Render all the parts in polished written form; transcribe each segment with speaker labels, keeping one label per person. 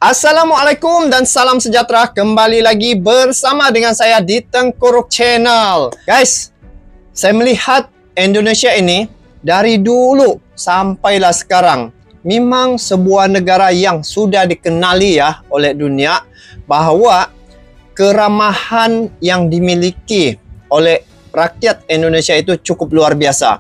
Speaker 1: Assalamualaikum dan salam sejahtera. Kembali lagi bersama dengan saya di Tengkuruk Channel. Guys, saya melihat Indonesia ini dari dulu sampailah sekarang memang sebuah negara yang sudah dikenali ya oleh dunia, bahwa keramahan yang dimiliki oleh rakyat Indonesia itu cukup luar biasa.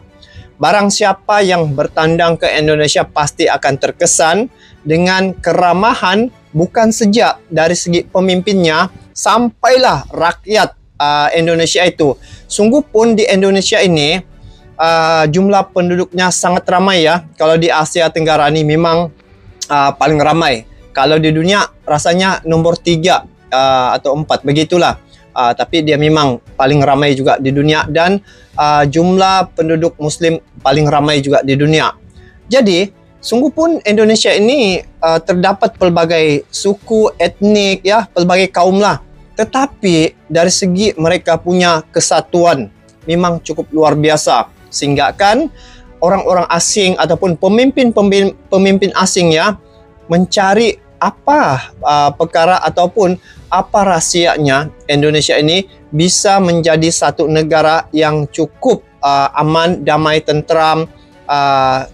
Speaker 1: Barang siapa yang bertandang ke Indonesia pasti akan terkesan dengan keramahan, bukan saja dari segi pemimpinnya, sampailah rakyat Indonesia itu. Sungguh pun di Indonesia ini jumlah penduduknya sangat ramai ya. Kalau di Asia Tenggara ini memang paling ramai. Kalau di dunia rasanya nomor 3 atau 4 begitulah. Tapi dia memang paling ramai juga di dunia, dan jumlah penduduk muslim paling ramai juga di dunia. Jadi sungguh pun Indonesia ini terdapat pelbagai suku, etnik ya, pelbagai kaum lah. Tetapi dari segi mereka punya kesatuan memang cukup luar biasa, sehingga kan orang-orang asing ataupun pemimpin asing ya mencari apa perkara ataupun apa rahsianya Indonesia ini bisa menjadi satu negara yang cukup aman, damai, tentram,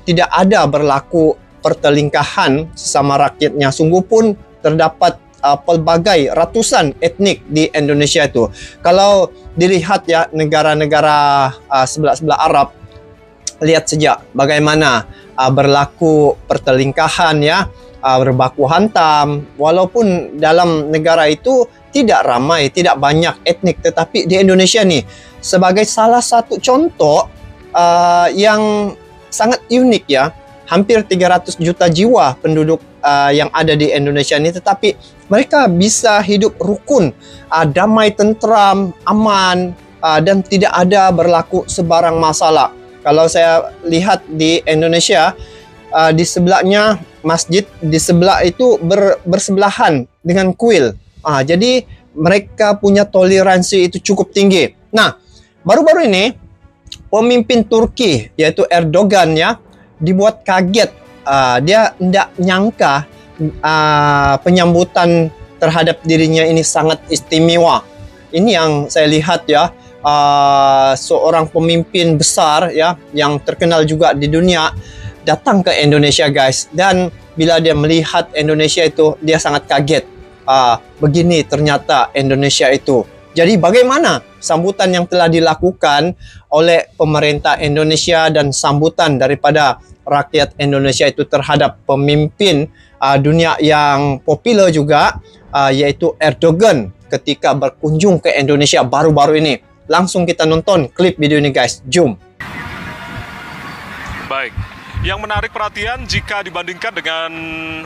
Speaker 1: tidak ada berlaku pertelingkahan sesama rakyatnya. Sungguh pun terdapat pelbagai ratusan etnik di Indonesia itu. Kalau dilihat ya negara-negara sebelah-sebelah Arab, lihat saja bagaimana berlaku pertelingkahan ya, berbaku hantam. Walaupun dalam negara itu tidak ramai, tidak banyak etnik, tetapi di Indonesia nih sebagai salah satu contoh yang sangat unik ya. Hampir 300 juta jiwa penduduk yang ada di Indonesia ini, tetapi mereka bisa hidup rukun, damai, tentram, aman, dan tidak ada berlaku sebarang masalah. Kalau saya lihat di Indonesia, di sebelahnya masjid, di sebelah itu bersebelahan dengan kuil. Jadi mereka punya toleransi itu cukup tinggi. Nah, baru-baru ini pemimpin Turki yaitu Erdogan ya dibuat kaget. Dia tidak nyangka penyambutan terhadap dirinya ini sangat istimewa. Ini yang saya lihat ya, seorang pemimpin besar ya yang terkenal juga di dunia datang ke Indonesia guys, dan bila dia melihat Indonesia itu dia sangat kaget. Begini ternyata Indonesia itu. Jadi bagaimana sambutan yang telah dilakukan oleh pemerintah Indonesia dan sambutan daripada rakyat Indonesia itu terhadap pemimpin dunia yang popular juga, yaitu Erdogan ketika berkunjung ke Indonesia baru-baru ini. Langsung kita nonton klip video ini guys, jom.
Speaker 2: Baik. Yang menarik perhatian jika dibandingkan dengan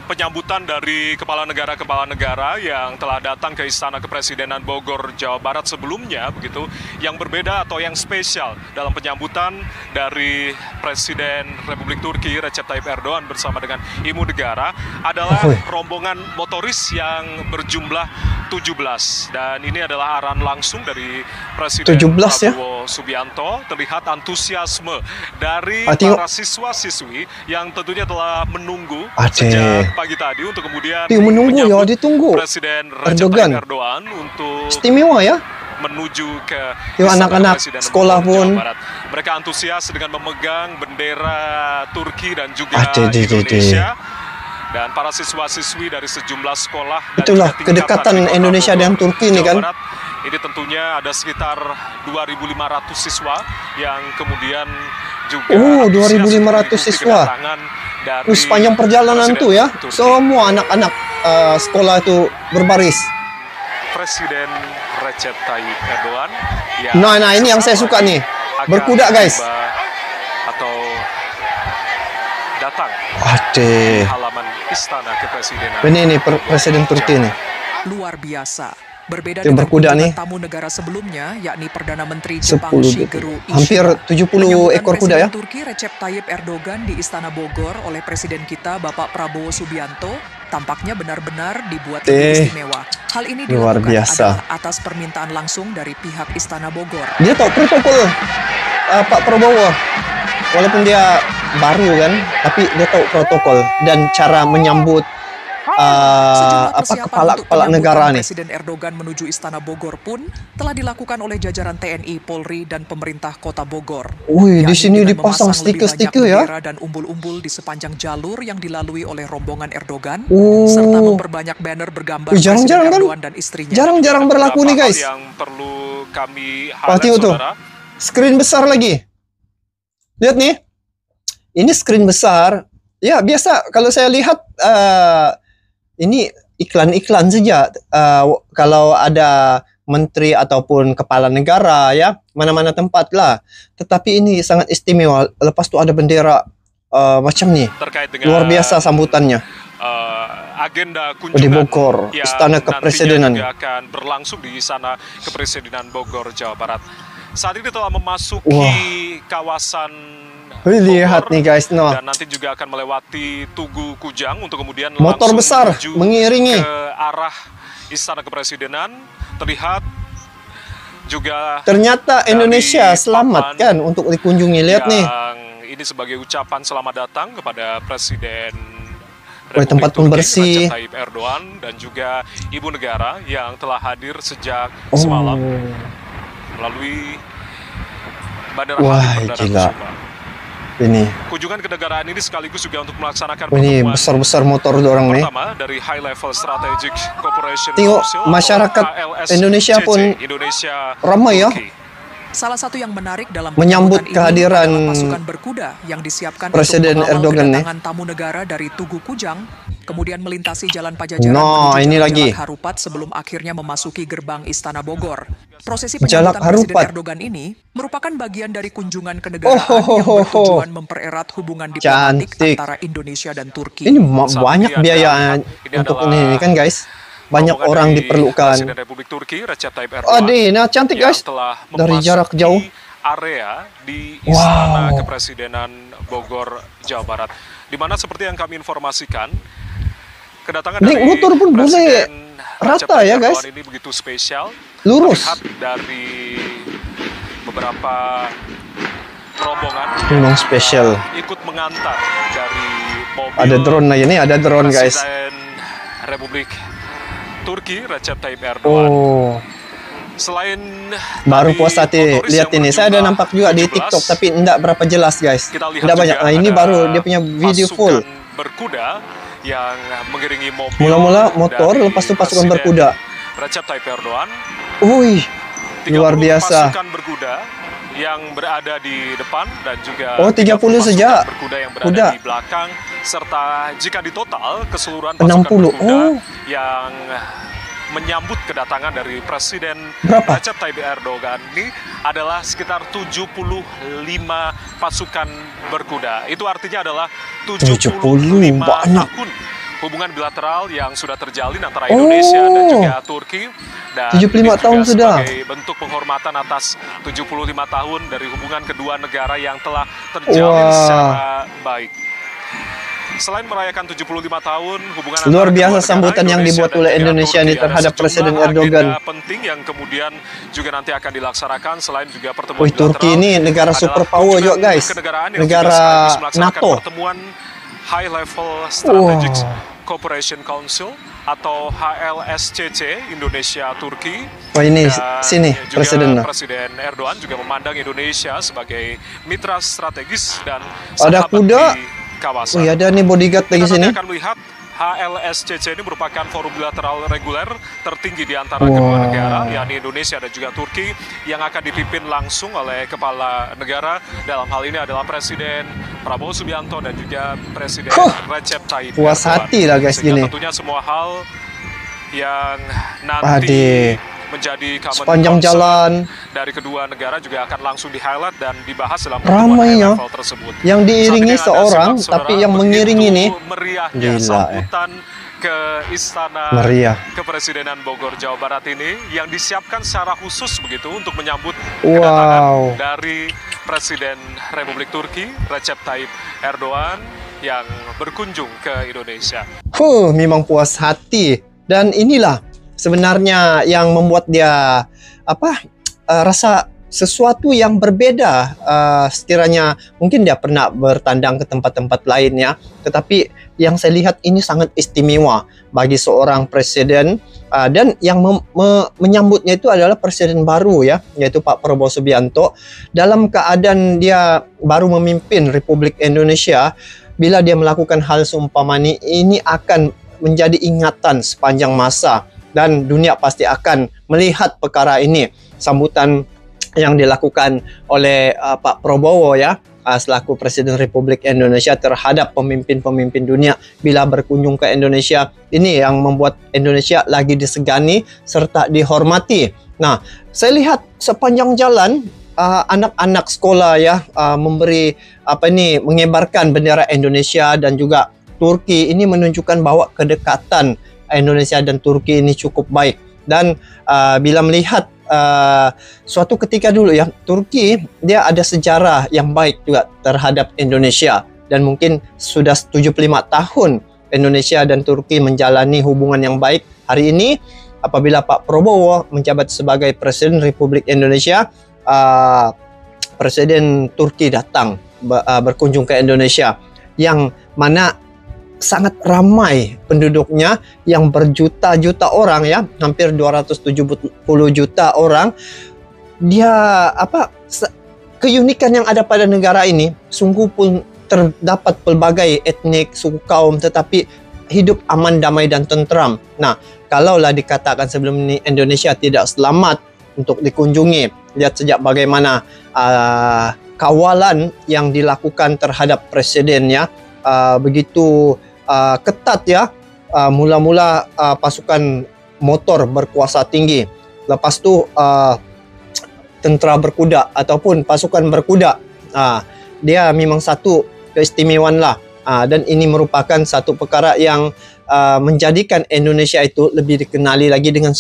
Speaker 2: penyambutan dari kepala negara yang telah datang ke Istana Kepresidenan Bogor, Jawa Barat sebelumnya, begitu, yang berbeda atau yang spesial dalam penyambutan dari Presiden Republik Turki Recep Tayyip Erdogan bersama dengan Ibu Negara adalah rombongan motoris yang berjumlah 17, dan ini adalah arahan langsung dari Presiden Prabowo Subianto. Terlihat antusiasme dari para siswa-siswi yang tentunya telah menunggu sejak pagi tadi untuk kemudian
Speaker 1: menunggu ya, ditunggu
Speaker 2: Presiden Recep Tayyip Erdogan untuk
Speaker 1: istimewa ya
Speaker 2: menuju ke
Speaker 1: anak-anak sekolah pun.
Speaker 2: Mereka antusias dengan memegang bendera Turki dan juga Indonesia. Dan para siswa-siswi dari sejumlah sekolah,
Speaker 1: itulah kedekatan Indonesia dan Turki ini kan.
Speaker 2: Ini tentunya ada sekitar 2.500 siswa yang kemudian juga
Speaker 1: 2.500 siswa sepanjang perjalanan tuh ya, semua anak-anak sekolah itu berbaris.
Speaker 2: Presiden Recep Tayyip Erdogan
Speaker 1: nah ini yang saya suka nih, berkuda guys,
Speaker 2: atau datang
Speaker 1: di
Speaker 2: halaman Istana Kepresidenan.
Speaker 1: Ini Presiden Turki nih
Speaker 3: luar biasa. Berbeda dengan tamu negara sebelumnya, yakni Perdana Menteri Jepang Shigeru Ishida.
Speaker 1: Hampir 70 ekor kuda ya.
Speaker 3: Turki Recep Tayyip Erdogan di Istana Bogor oleh Presiden kita Bapak Prabowo Subianto tampaknya benar-benar dibuat lebih istimewa. Hal ini dilakukan adalah atas permintaan langsung dari pihak Istana Bogor.
Speaker 1: Dia tahu protokol Pak Prabowo. Walaupun dia baru kan, tapi dia tahu protokol dan cara menyambut kepala negara nih.
Speaker 3: Presiden Erdogan menuju Istana Bogor pun telah dilakukan oleh jajaran TNI, Polri, dan pemerintah Kota Bogor.
Speaker 1: Wih, di sini dipasang stiker-stiker ya.
Speaker 3: Dan umbul-umbul di sepanjang jalur yang dilalui oleh rombongan Erdogan, serta memperbanyak banner bergambar Presiden Erdogan dan istrinya.
Speaker 1: Jarang-jarang berlaku nih guys.
Speaker 2: Yang perlu kami highlight, saudara.
Speaker 1: Screen besar lagi. Lihat nih. Ini screen besar. Ya, biasa kalau saya lihat ini iklan-iklan saja. Kalau ada menteri ataupun kepala negara ya, mana-mana tempat lah. Tetapi ini sangat istimewa. Lepas itu ada bendera macam nih.
Speaker 2: Terkait dengan
Speaker 1: luar biasa sambutannya.
Speaker 2: Agenda kunjungan
Speaker 1: di Bogor, Istana Kepresidenan
Speaker 2: juga akan berlangsung di Istana Kepresidenan Bogor, Jawa Barat. Saat ini telah memasuki kawasan Bogor,
Speaker 1: lihat nih guys,
Speaker 2: dan nanti juga akan melewati Tugu Kujang untuk kemudian
Speaker 1: motor
Speaker 2: langsung
Speaker 1: besar
Speaker 2: menuju
Speaker 1: mengiringi
Speaker 2: ke arah Istana Kepresidenan. Terlihat juga
Speaker 1: ternyata Indonesia selamat kan untuk dikunjungi. Lihat nih.
Speaker 2: Ini sebagai ucapan selamat datang kepada Presiden
Speaker 1: tempat pembersih
Speaker 2: Recep Tayyip Erdogan dan juga Ibu Negara yang telah hadir sejak semalam melalui Bandara Halim Perdana Kusuma.
Speaker 1: Ini
Speaker 2: kunjungan kenegaraan ini sekaligus juga untuk melaksanakan
Speaker 1: ini besar-besar motor orang nih.
Speaker 2: Pertama dari High Level Strategic Cooperation
Speaker 1: Tengok
Speaker 2: Council,
Speaker 1: masyarakat Indonesia pun ramai ya.
Speaker 3: Salah satu yang menarik dalam
Speaker 1: menyambut kehadiran
Speaker 3: pasukan berkuda yang disiapkan
Speaker 1: Presiden
Speaker 3: untuk
Speaker 1: Erdogan nih.
Speaker 3: Tamu negara dari Tugu Kujang, kemudian melintasi Jalan Pajajaran
Speaker 1: ini lagi
Speaker 3: Harupat sebelum akhirnya memasuki gerbang Istana Bogor. Prosesi penyambutan Presiden Erdogan ini merupakan bagian dari kunjungan kenegaraan yang bertujuan mempererat hubungan diplomatik antara Indonesia dan Turki.
Speaker 1: Ini banyak biaya untuk ini kan guys. Banyak orang diperlukan.
Speaker 2: Presiden Republik Turki Recep Tayyip Erdogan.
Speaker 1: Nah cantik guys. Dari jarak jauh.
Speaker 2: Area di Istana Kepresidenan Bogor, Jawa Barat. Di mana seperti yang kami informasikan, kedatangan dari
Speaker 1: motor pun boleh rata ya guys.
Speaker 2: Ini begitu spesial.
Speaker 1: Lurus.
Speaker 2: Dari beberapa rombongan
Speaker 1: memang spesial.
Speaker 2: Ikut mengantar dari mobil.
Speaker 1: Ada drone lagi nih, ada drone guys.
Speaker 2: Presiden Republik Turki Recep Tayyip Erdogan. Selain
Speaker 1: baru puas hati lihat ini. Saya ada nampak juga di TikTok tapi tidak berapa jelas guys. Tidak banyak. Nah, ini baru dia punya video full.
Speaker 2: Berkuda yang mengiringi mobil.
Speaker 1: Mula-mula motor, lepas itu pasukan berkuda.
Speaker 2: Recep Tayyip Erdogan.
Speaker 1: Luar biasa.
Speaker 2: Pasukan berkuda yang berada di depan dan juga
Speaker 1: 30 saja
Speaker 2: berkuda yang berada di belakang, serta jika ditotal keseluruhan
Speaker 1: 60
Speaker 2: berkuda yang menyambut kedatangan dari Presiden Recep Tayyip Erdogan ini adalah sekitar 75 pasukan berkuda. Itu artinya adalah 75 tahun hubungan bilateral yang sudah terjalin antara Indonesia dan juga Turki. Dan
Speaker 1: 75 tahun sudah.
Speaker 2: Sebagai bentuk penghormatan atas 75 tahun dari hubungan kedua negara yang telah terjalin secara baik. Selain merayakan 75 tahun hubungan
Speaker 1: luar biasa sambutan yang dibuat oleh Indonesia ini terhadap Presiden Erdogan.
Speaker 2: Penting yang kemudian juga nanti akan dilaksanakan selain juga pertemuan
Speaker 1: Turki ini negara superpower juga guys. Negara NATO.
Speaker 2: Pertemuan High Level Strategic Cooperation Council atau HLSCC Indonesia Turki.
Speaker 1: Ini sini
Speaker 2: Presiden Erdogan juga memandang Indonesia sebagai mitra strategis dan
Speaker 1: ada kuda.
Speaker 2: Kawasan.
Speaker 1: Ada nih bodyguard lagi sini.
Speaker 2: Kita akan melihat HLSCC ini merupakan forum bilateral reguler tertinggi di antara kedua negara, yakni Indonesia dan juga Turki, yang akan dipimpin langsung oleh kepala negara. Dalam hal ini adalah Presiden Prabowo Subianto dan juga Presiden Recep Tayyip Erdogan.
Speaker 1: Puas hati lah guys gini.
Speaker 2: Tentunya semua hal yang nanti menjadi
Speaker 1: sepanjang jalan
Speaker 2: dari kedua negara juga akan langsung di-highlight dan dibahas dalam
Speaker 1: ramainya
Speaker 2: level tersebut.
Speaker 1: Yang diiringi seorang, tapi yang mengiringi nih
Speaker 2: meriahnya sambutan ke Istana Kepresidenan Bogor, Jawa Barat ini yang disiapkan secara khusus begitu untuk menyambut kedatangan dari Presiden Republik Turki Recep Tayyip Erdogan yang berkunjung ke Indonesia.
Speaker 1: Memang puas hati, dan inilah sebenarnya yang membuat dia rasa sesuatu yang berbeda. Sekiranya mungkin dia pernah bertandang ke tempat-tempat lainnya, tetapi yang saya lihat ini sangat istimewa bagi seorang presiden, dan yang menyambutnya itu adalah presiden baru ya, yaitu Pak Prabowo Subianto. Dalam keadaan dia baru memimpin Republik Indonesia, bila dia melakukan hal seumpama ini akan menjadi ingatan sepanjang masa, dan dunia pasti akan melihat perkara ini, sambutan yang dilakukan oleh Pak Prabowo ya, selaku Presiden Republik Indonesia terhadap pemimpin-pemimpin dunia bila berkunjung ke Indonesia. Ini yang membuat Indonesia lagi disegani serta dihormati. Nah, saya lihat sepanjang jalan anak-anak sekolah ya mengibarkan bendera Indonesia, dan juga Turki. Ini menunjukkan bahwa kedekatan Indonesia dan Turki ini cukup baik. Dan bila melihat suatu ketika dulu ya, Turki dia ada sejarah yang baik juga terhadap Indonesia, dan mungkin sudah 75 tahun Indonesia dan Turki menjalani hubungan yang baik. Hari ini apabila Pak Prabowo menjabat sebagai Presiden Republik Indonesia, Presiden Turki datang berkunjung ke Indonesia, yang mana sangat ramai penduduknya, yang berjuta-juta orang ya, hampir 270 juta orang. Dia keunikan yang ada pada negara ini, sungguh pun terdapat pelbagai etnik, suku kaum, tetapi hidup aman, damai dan tentram. Nah, kalaulah dikatakan sebelum ini Indonesia tidak selamat untuk dikunjungi, lihat sejak bagaimana kawalan yang dilakukan terhadap presidennya, begitu ketat ya. Mula-mula pasukan motor berkuasa tinggi, lepas tu tentera berkuda ataupun pasukan berkuda. Dia memang satu keistimewaan lah, dan ini merupakan satu perkara yang menjadikan Indonesia itu lebih dikenali lagi dengan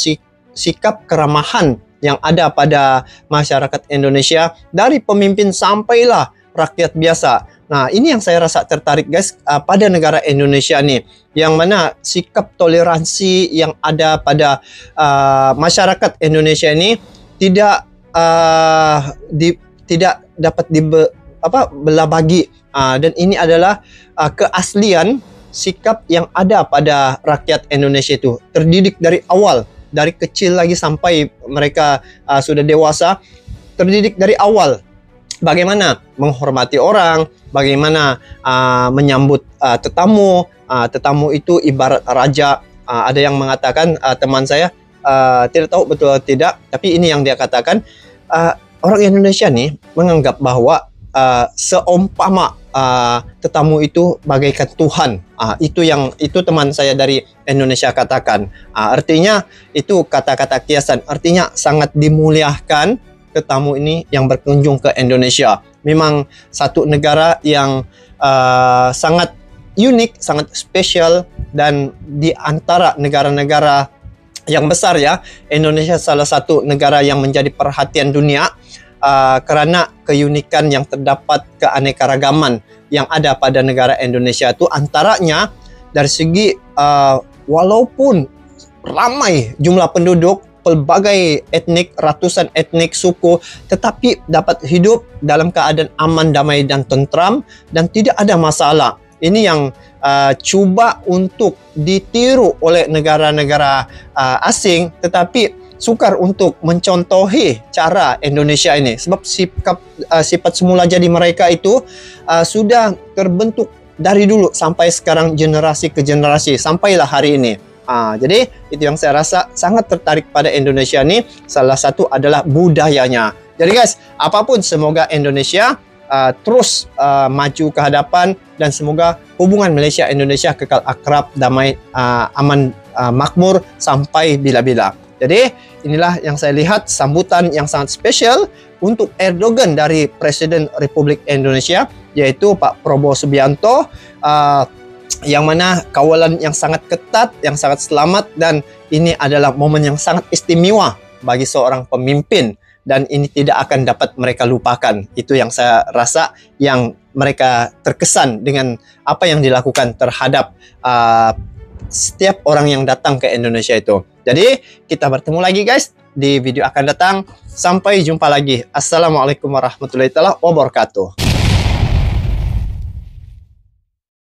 Speaker 1: sikap keramahan yang ada pada masyarakat Indonesia, dari pemimpin sampailah rakyat biasa. Nah, ini yang saya rasa tertarik guys, pada negara Indonesia nih, yang mana sikap toleransi yang ada pada masyarakat Indonesia ini tidak dapat belah bagi, dan ini adalah keaslian sikap yang ada pada rakyat Indonesia itu, terdidik dari awal, dari kecil lagi sampai mereka sudah dewasa, terdidik dari awal bagaimana menghormati orang, bagaimana menyambut tetamu. Tetamu itu ibarat raja. Ada yang mengatakan, teman saya, tidak tahu betul atau tidak, tapi ini yang dia katakan, orang Indonesia nih menganggap bahwa seumpama tetamu itu bagaikan Tuhan. Itu teman saya dari Indonesia katakan. Artinya itu kata-kata kiasan, artinya sangat dimuliakan tetamu ini yang berkunjung ke Indonesia. Memang satu negara yang sangat unik, sangat spesial, dan di antara negara-negara yang besar ya, Indonesia salah satu negara yang menjadi perhatian dunia karena keunikan yang terdapat, keanekaragaman yang ada pada negara Indonesia itu. Antaranya dari segi walaupun ramai jumlah penduduk, pelbagai etnik, ratusan etnik suku, tetapi dapat hidup dalam keadaan aman, damai dan tentram, dan tidak ada masalah. Ini yang cuba untuk ditiru oleh negara-negara asing, tetapi sukar untuk mencontohi cara Indonesia ini, sebab sifat semula jadi mereka itu sudah terbentuk dari dulu sampai sekarang, generasi ke generasi, sampailah hari ini. Jadi itu yang saya rasa sangat tertarik pada Indonesia ini. Salah satu adalah budayanya. Jadi guys, apapun, semoga Indonesia terus maju ke hadapan, dan semoga hubungan Malaysia-Indonesia kekal akrab, damai, aman, makmur sampai bila-bila. Jadi inilah yang saya lihat, sambutan yang sangat spesial untuk Erdogan dari Presiden Republik Indonesia, yaitu Pak Prabowo Subianto, yang mana kawalan yang sangat ketat, yang sangat selamat, dan ini adalah momen yang sangat istimewa bagi seorang pemimpin, dan ini tidak akan dapat mereka lupakan. Itu yang saya rasa, yang mereka terkesan dengan apa yang dilakukan terhadap setiap orang yang datang ke Indonesia itu. Jadi kita bertemu lagi guys di video akan datang. Sampai jumpa lagi. Assalamualaikum warahmatullahi wabarakatuh.